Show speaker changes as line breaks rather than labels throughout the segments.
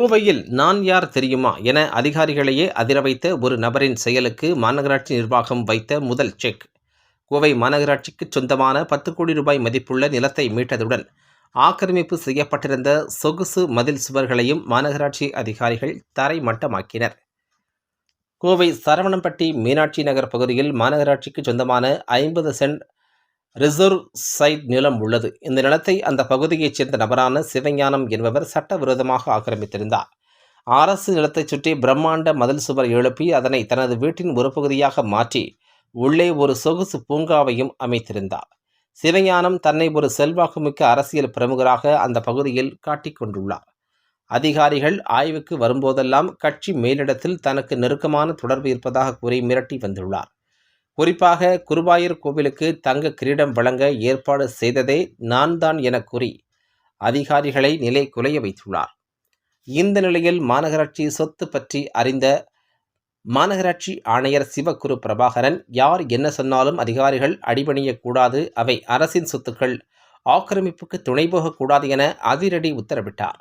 கோவையில் நான் யார் தெரியுமா என அதிகாரிகளையே அதிர வைத்த ஒரு நபரின் செயலுக்கு மாநகராட்சி நிர்வாகம் வைத்த முதல் செக். கோவை மாநகராட்சிக்கு சொந்தமான 10 கோடி ரூபாய் மதிப்புள்ள நிலத்தை மீட்டதுடன் ஆக்கிரமிப்பு செய்யப்பட்டிருந்த சொகுசு மதில் சுவர்களையும் மாநகராட்சி அதிகாரிகள் தரைமட்டமாக்கினர். கோவை சரவணம்பட்டி மீனாட்சி நகர் பகுதியில் மாநகராட்சிக்கு சொந்தமான 50 சென்ட் ரிசர்வ் சைட் நிலம் உள்ளது. இந்த நிலத்தை அந்த பகுதியைச் சேர்ந்த நபரான சிவஞானம் என்பவர் சட்டவிரோதமாக ஆக்கிரமித்திருந்தார். அரசு நிலத்தை சுற்றி பிரம்மாண்ட மதில் சுவர் எழுப்பி அதனை தனது வீட்டின் ஒரு பகுதியாக மாற்றி உள்ளே ஒரு சொகுசு பூங்காவையும் அமைத்திருந்தார். சிவஞானம் தன்னை ஒரு செல்வாக்குமிக்க அரசியல் பிரமுகராக அந்த பகுதியில் காட்டிக் கொண்டுள்ளார். அதிகாரிகள் ஆய்வுக்கு வரும்போதெல்லாம் கட்சி மேலிடத்தில் தனக்கு நெருக்கமான தொடர்பு இருப்பதாக கூறி மிரட்டி வந்துள்ளார். குறிப்பாக குருவாயூர் கோவிலுக்கு தங்க கிரீடம் வழங்க ஏற்பாடு செய்ததே நான் தான் என கூறி அதிகாரிகளை நிலை குலைய வைத்துள்ளார். இந்த நிலையில் மாநகராட்சி சொத்து பற்றி அறிந்த மாநகராட்சி ஆணையர் சிவகுரு பிரபாகரன், யார் என்ன சொன்னாலும் அதிகாரிகள் அடிபணியக்கூடாது, அவை அரசின் சொத்துக்கள், ஆக்கிரமிப்புக்கு துணை போகக்கூடாது என அதிரடி உத்தரவிட்டார்.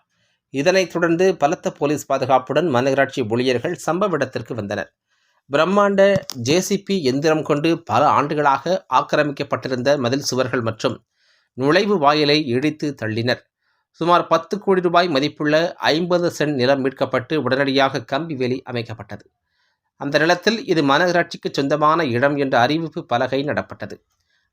இதனைத் தொடர்ந்து பலத்த போலீஸ் பாதுகாப்புடன் மாநகராட்சி ஊழியர்கள் சம்பவ இடத்திற்கு வந்தனர். பிரம்மாண்ட ஜேசிபி எந்திரம் கொண்டு பல ஆண்டுகளாக ஆக்கிரமிக்கப்பட்டிருந்த மதில் சுவர்கள் மற்றும் நுழைவு வாயிலை இடித்து தள்ளினர். சுமார் 10 கோடி ரூபாய் மதிப்புள்ள 50 சென்ட் நிலம் மீட்கப்பட்டு உடனடியாக கம்பி வேலி அமைக்கப்பட்டது. அந்த நிலத்தில் இது மாநகராட்சிக்கு சொந்தமான இடம் என்ற அறிவிப்பு பலகை நடப்பட்டது.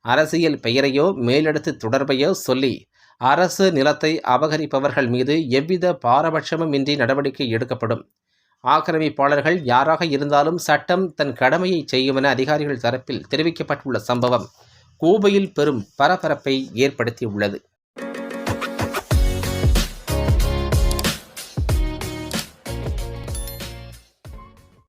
அரசியல் பெயரையோ மேலெடுத்து தொடர்பையோ சொல்லி அரசு நிலத்தை அபகரிப்பவர்கள் மீது எவ்வித பாரபட்சமும் இன்றி நடவடிக்கை எடுக்கப்படும். ஆக்கிரமிப்பாளர்கள் யாராக இருந்தாலும் சட்டம் தன் கடமையை செய்யும் என அதிகாரிகள் தரப்பில் தெரிவிக்கப்பட்டுள்ள சம்பவம் கோவையில் பெரும் பரபரப்பை ஏற்படுத்தியுள்ளது.